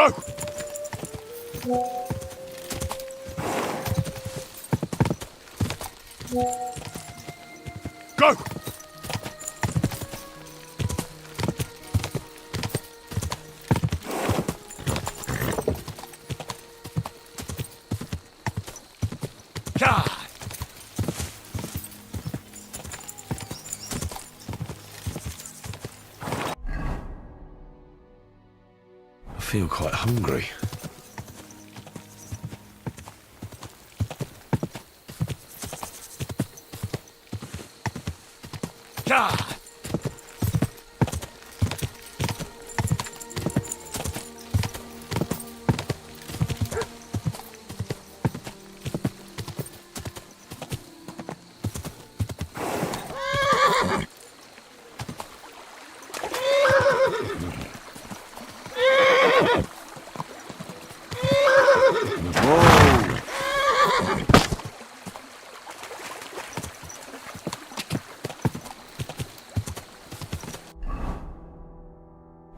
Go! Go! God! I feel quite hungry. God!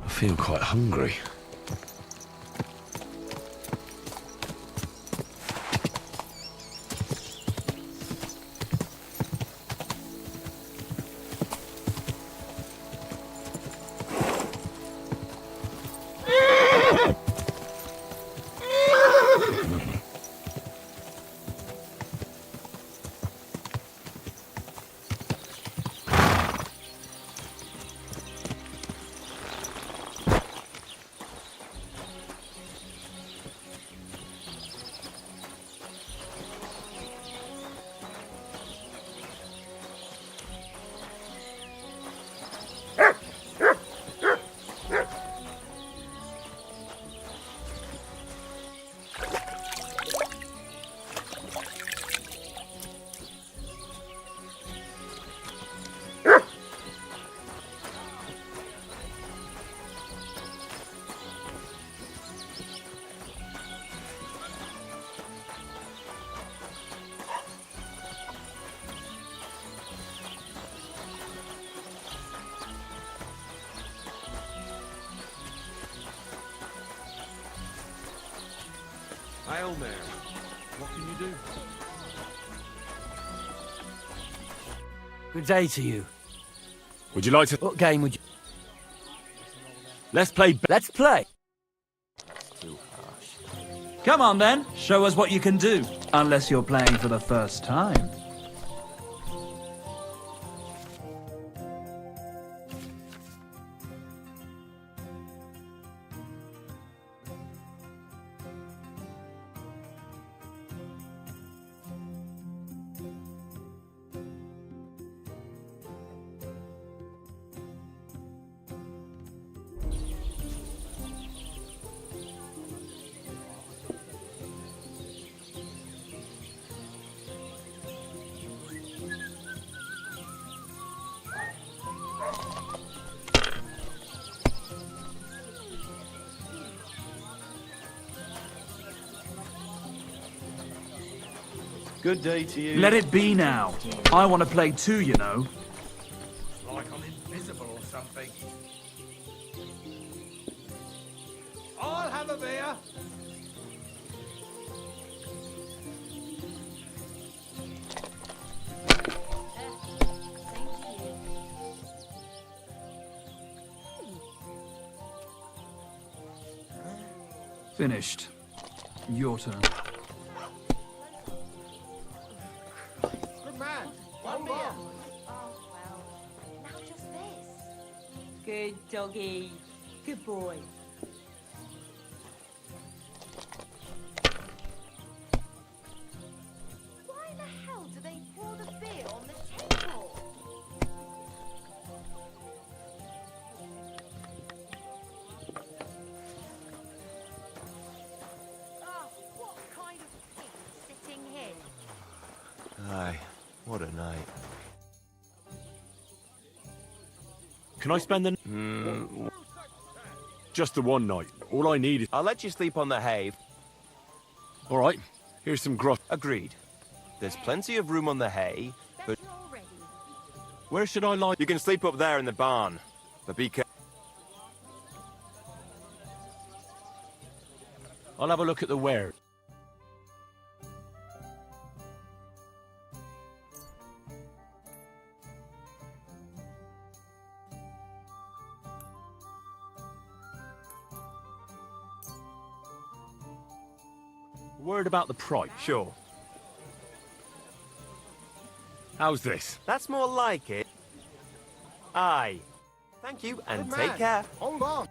I feel quite hungry. Hail Mary, what can you do? Good day to you. Would you like to... What game would you... Let's play... Let's play! Too harsh. Come on then, show us what you can do. Unless you're playing for the first time. Good day to you. Let it be now. I want to play too, you know. Like I'm invisible or something. I'll have a beer. Finished. Your turn. Good man. One more. Oh, well, now just this. Good doggy. Good boy. Why the hell do they pour the beer on the table? Oh, what kind of pig is sitting here? Aye, what a night. Can I spend the... Just the one night. All I need is... I'll let you sleep on the hay. All right, here's some grub. Agreed. There's plenty of room on the hay, but Better already. Where should I lie? you can sleep up there in the barn. But be careful. I'll have a look at the wares. Word about the price. Sure. How's this? That's more like it. Aye. Thank you, and Good take man. care. Hold on.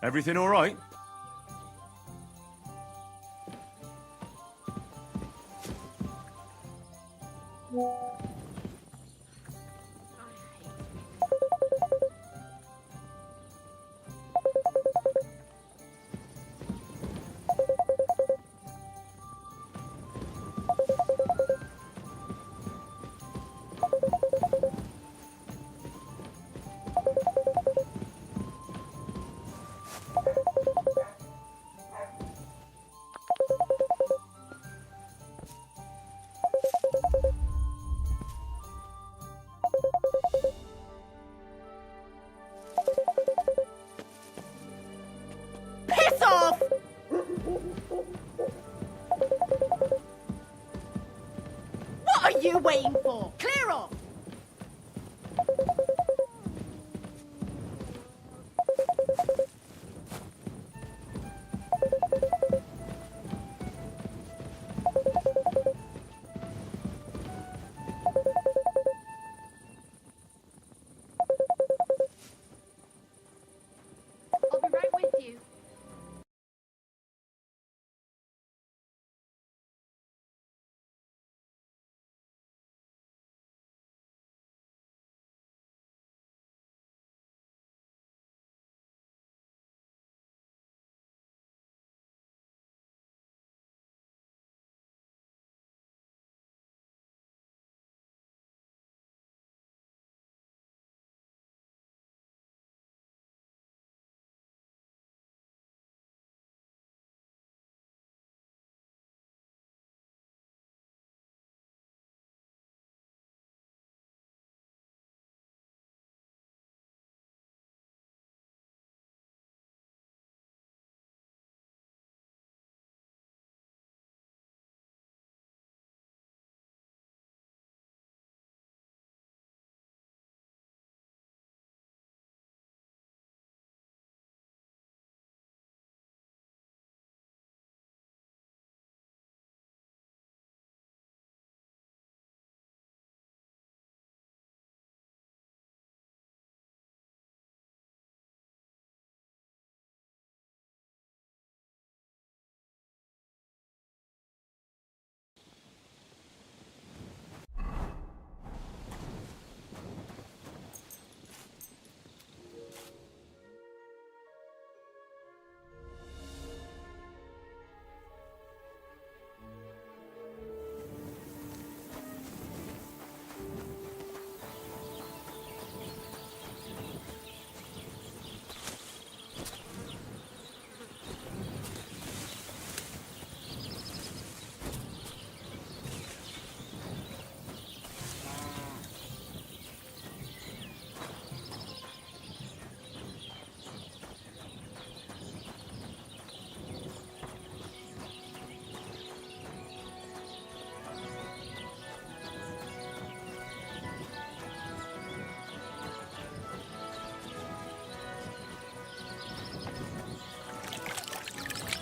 Everything all right? Piss off! What are you waiting for? Clear off! I'll be right with you.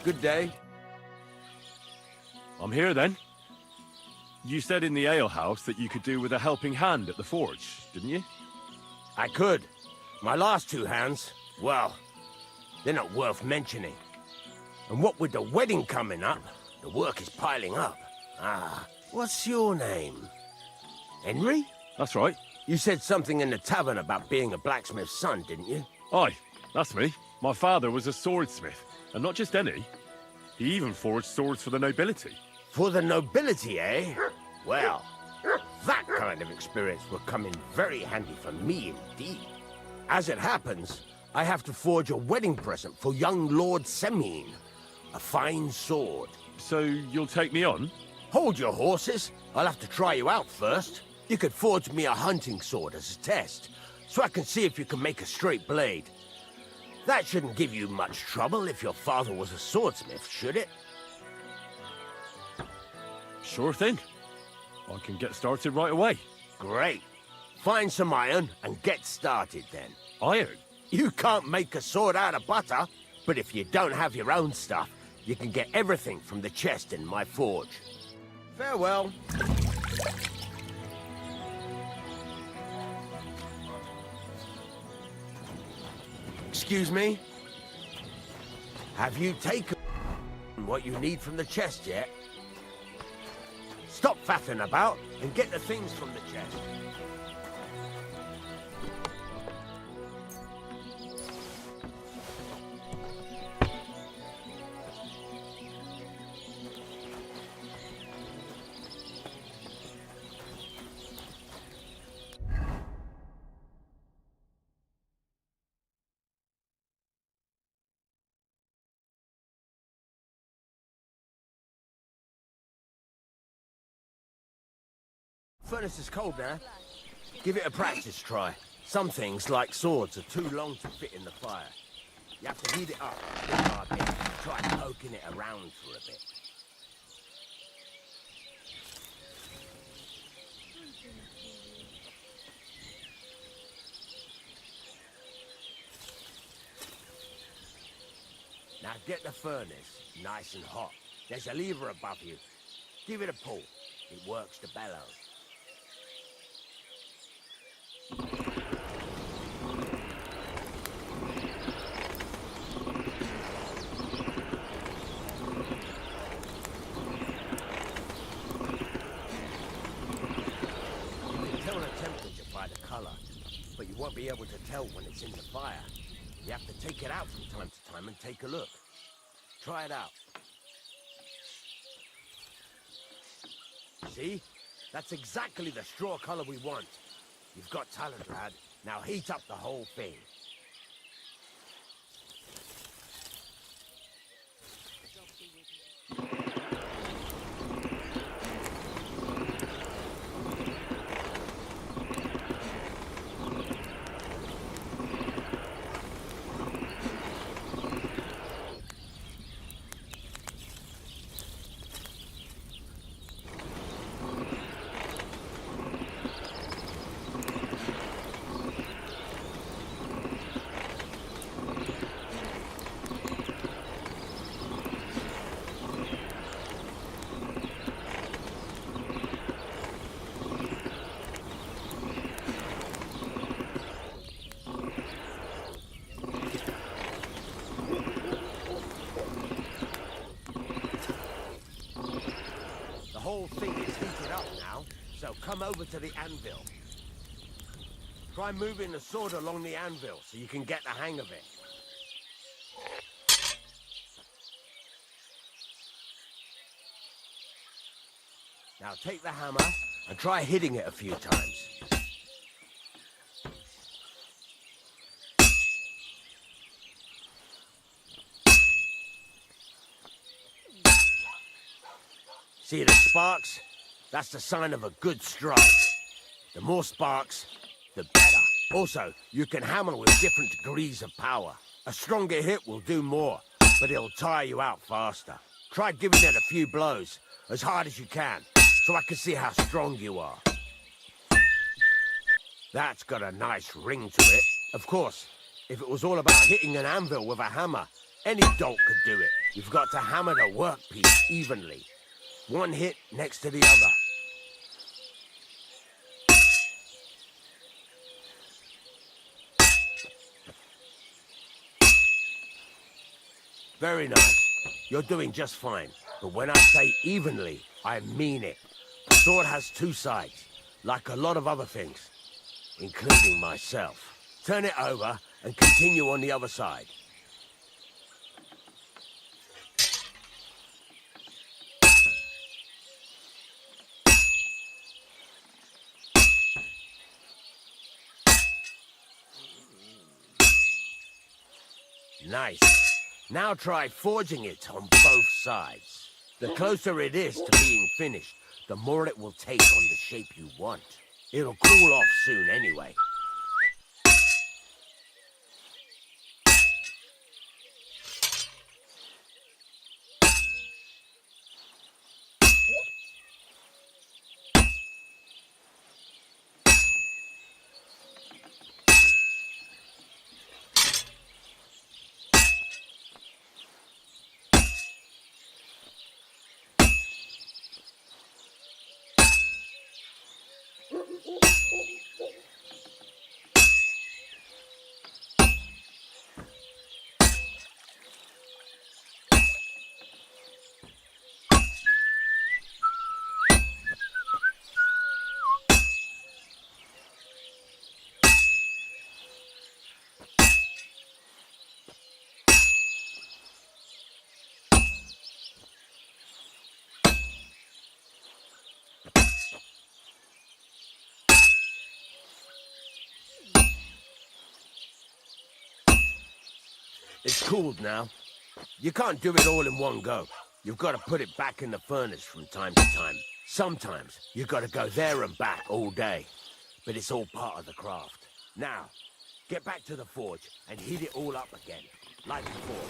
Good day. I'm here then. You said in the alehouse that you could do with a helping hand at the forge, didn't you? I could. My last two hands, well, they're not worth mentioning. And what with the wedding coming up, the work is piling up. Ah, what's your name? Henry? That's right. You said something in the tavern about being a blacksmith's son, didn't you? Aye, that's me. My father was a swordsmith, and not just any. He even forged swords for the nobility. For the nobility, eh? Well, that kind of experience will come in very handy for me indeed. As it happens, I have to forge a wedding present for young Lord Semine. A fine sword. So you'll take me on? Hold your horses. I'll have to try you out first. You could forge me a hunting sword as a test, so I can see if you can make a straight blade. That shouldn't give you much trouble if your father was a swordsmith, should it? Sure thing. I can get started right away. Great. Find some iron and get started then. Iron? You can't make a sword out of butter, but if you don't have your own stuff, you can get everything from the chest in my forge. Farewell. Excuse me? Have you taken what you need from the chest yet? Stop faffing about and get the things from the chest. Furnace is cold now. Give it a practice try. Some things, like swords, are too long to fit in the fire. You have to heat it up a bit and try poking it around for a bit. Now get the furnace nice and hot. There's a lever above you. Give it a pull. It works the bellows. But you won't be able to tell when it's in the fire. You have to take it out from time to time and take a look. Try it out. See? That's exactly the straw color we want. You've got talent, lad. Now heat up the whole thing. The whole thing is heated up now, so come over to the anvil. Try moving the sword along the anvil so you can get the hang of it. Now take the hammer and try hitting it a few times. See the sparks? That's the sign of a good strike. The more sparks, the better. Also, you can hammer with different degrees of power. A stronger hit will do more, but it'll tire you out faster. Try giving it a few blows, as hard as you can, so I can see how strong you are. That's got a nice ring to it. Of course, if it was all about hitting an anvil with a hammer, any dolt could do it. You've got to hammer the workpiece evenly. One hit next to the other. Very nice. You're doing just fine. But when I say evenly, I mean it. The sword has two sides, like a lot of other things, including myself. Turn it over and continue on the other side. Nice. Now try forging it on both sides. The closer it is to being finished, the more it will take on the shape you want. It'll cool off soon anyway. It's cooled now. You can't do it all in one go. You've got to put it back in the furnace from time to time. Sometimes you've got to go there and back all day. But it's all part of the craft. Now, get back to the forge and heat it all up again, like before.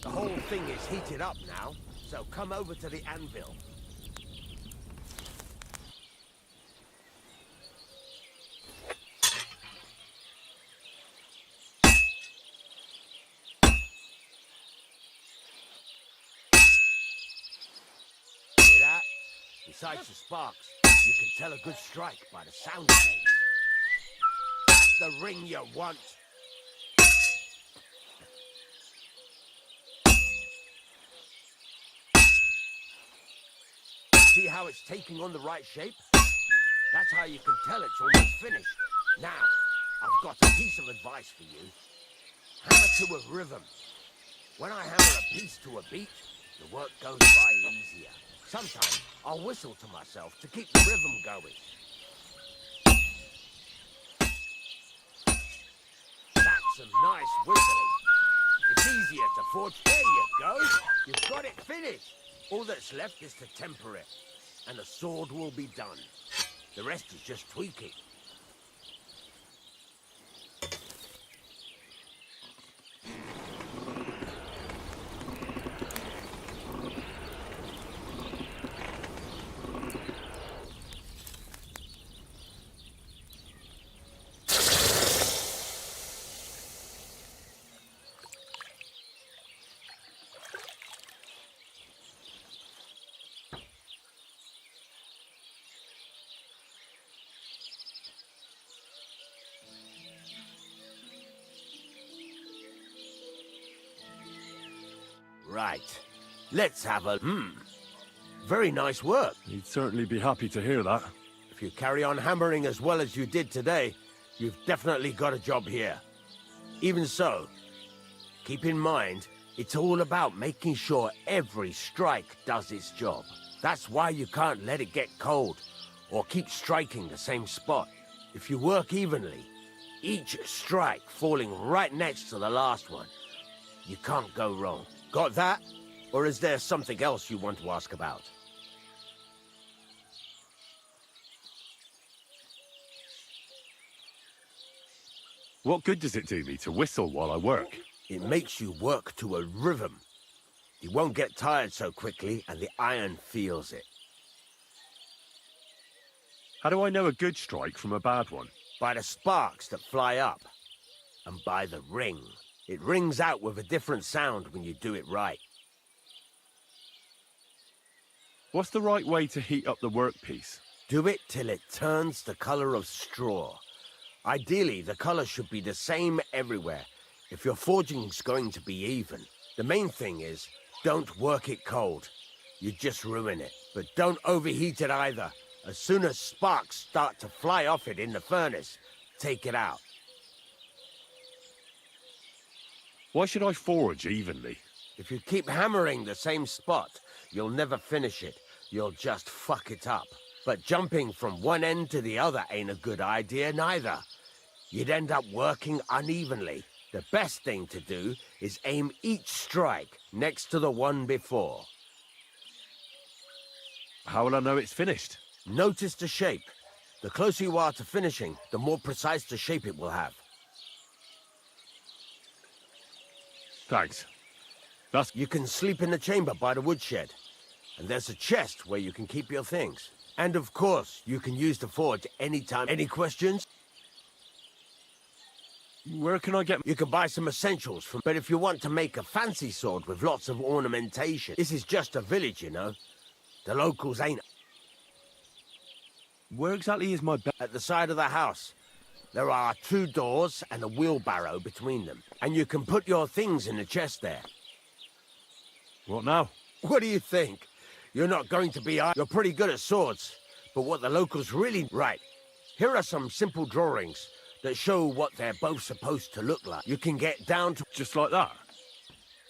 The whole thing is heated up now, so come over to the anvil. Besides the sparks, you can tell a good strike by the sound it makes. That's the ring you want. See how it's taking on the right shape? That's how you can tell it's almost finished. Now, I've got a piece of advice for you. Hammer to a rhythm. When I hammer a piece to a beat, the work goes by easier. Sometimes I'll whistle to myself to keep the rhythm going. That's some nice whistling. It's easier to forge. There you go. You've got it finished. All that's left is to temper it, and the sword will be done. The rest is just tweaking. Right. Let's have a... Very nice work. He'd certainly be happy to hear that. If you carry on hammering as well as you did today, you've definitely got a job here. Even so, keep in mind, it's all about making sure every strike does its job. That's why you can't let it get cold, or keep striking the same spot. If you work evenly, each strike falling right next to the last one, you can't go wrong. Got that? Or is there something else you want to ask about? What good does it do me to whistle while I work? It makes you work to a rhythm. You won't get tired so quickly, and the iron feels it. How do I know a good strike from a bad one? By the sparks that fly up, and by the ring. It rings out with a different sound when you do it right. What's the right way to heat up the workpiece? Do it till it turns the color of straw. Ideally, the color should be the same everywhere, if your forging's going to be even. The main thing is, don't work it cold. You just ruin it. But don't overheat it either. As soon as sparks start to fly off it in the furnace, take it out. Why should I forge evenly? If you keep hammering the same spot, you'll never finish it. You'll just fuck it up. But jumping from one end to the other ain't a good idea neither. You'd end up working unevenly. The best thing to do is aim each strike next to the one before. How will I know it's finished? Notice the shape. The closer you are to finishing, the more precise the shape it will have. Thanks. You can sleep in the chamber by the woodshed. And there's a chest where you can keep your things. And of course, you can use the forge anytime. Any questions? Where can I get... You can buy some essentials from... But if you want to make a fancy sword with lots of ornamentation, this is just a village, you know. The locals ain't... Where exactly is my bed? At the side of the house. There are 2 doors and a wheelbarrow between them. And you can put your things in the chest there. What now? What do you think? You're not going to be... You're pretty good at swords. But what the locals really... Right. Here are some simple drawings that show what they're both supposed to look like. You can get down to... Just like that?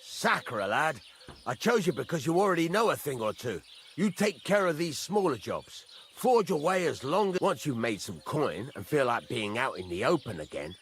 Sacre, lad. I chose you because you already know a thing or two. You take care of these smaller jobs. Forge away as long as... Once you've made some coin and feel like being out in the open again...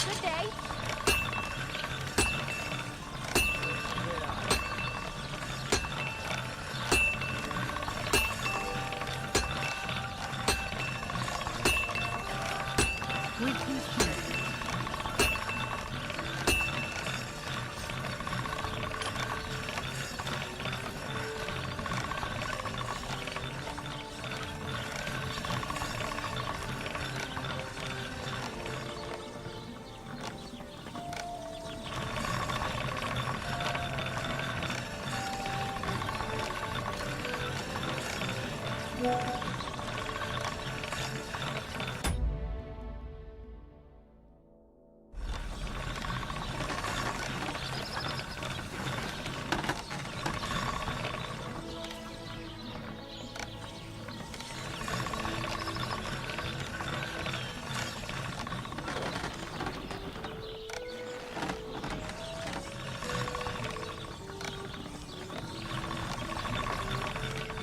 Good day.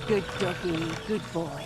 Good doggy, good boy.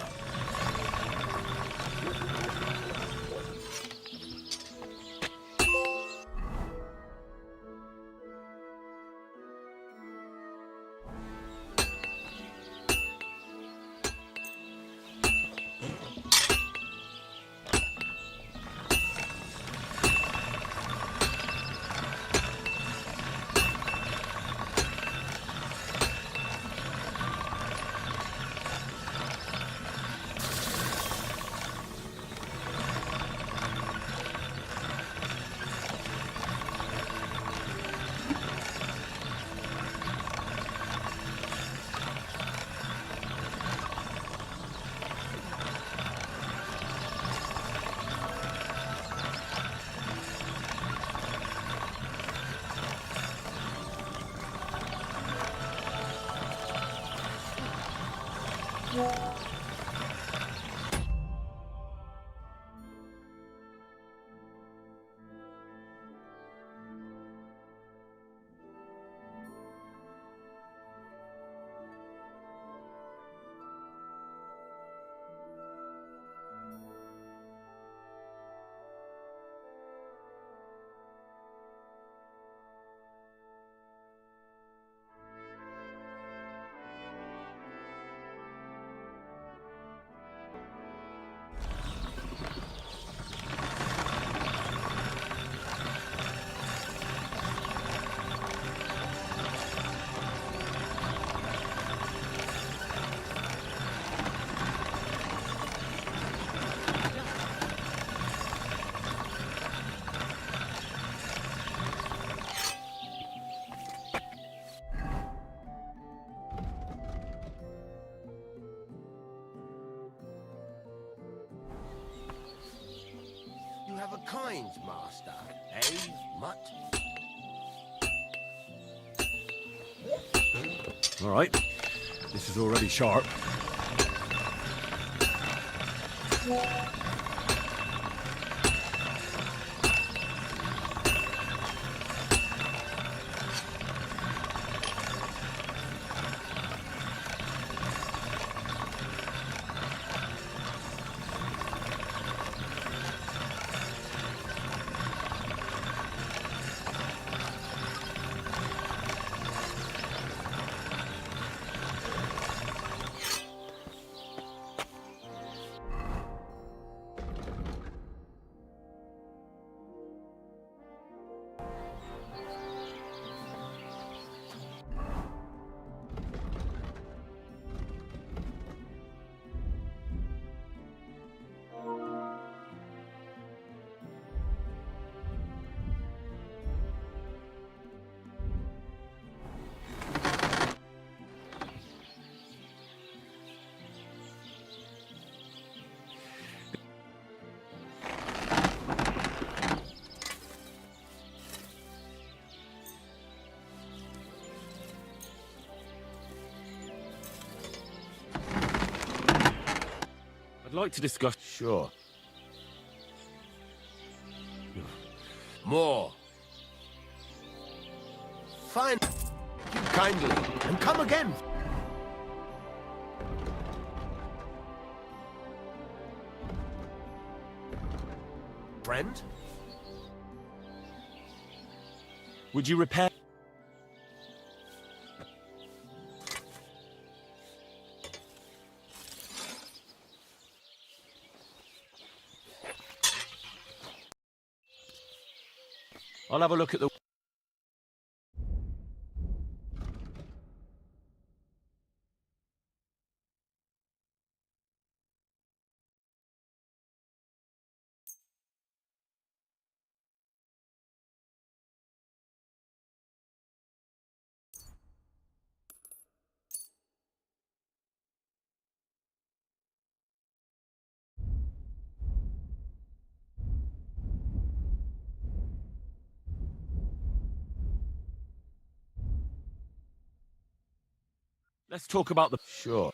what kinds, master? Eh, mutt? All right. This is already sharp. I'd like to discuss... Sure. More. Fine. Kindly. And come again. Friend? Would you repair... I'll have a look at the... Let's talk about the... Sure.